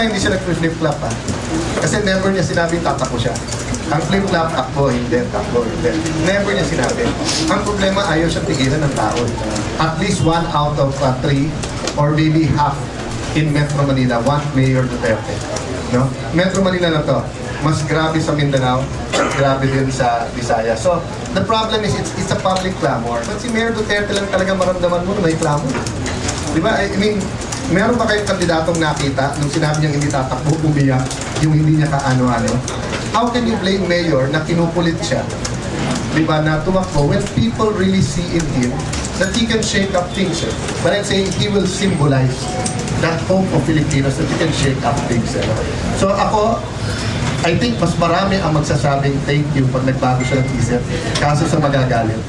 hindi siya nag-flip-flop ha. Kasi never niya sinabi tatakbo siya. Ang flip-flop, takbo, hindi, takbo, hindi. Never niya sinabi. Ang problema, ayaw siyang tigilan ng tao. At least 1 out of 3 or maybe half in Metro Manila want Mayor Duterte. No? Metro Manila na to. Mas grabe sa Mindanao, mas grabe din sa Visayas. So, the problem is it's a public clamor. But si Mayor Duterte lang talaga maramdaman mo na may clamor. Di ba? I mean, meron ba kayong kandidatong nakita nung sinabi niyang hindi tatakbo, umiyak, yung hindi niya kaano-ano? How can you blame Mayor na kinukulit siya? Di ba? Na tumakbo when people really see in him that he can shake up things. But I'm saying he will symbolize that hope of Filipinos that he can shake up things. So ako, I think mas marami ang magsasabing thank you pag nagbago siya ng isip kaso sa magagalit.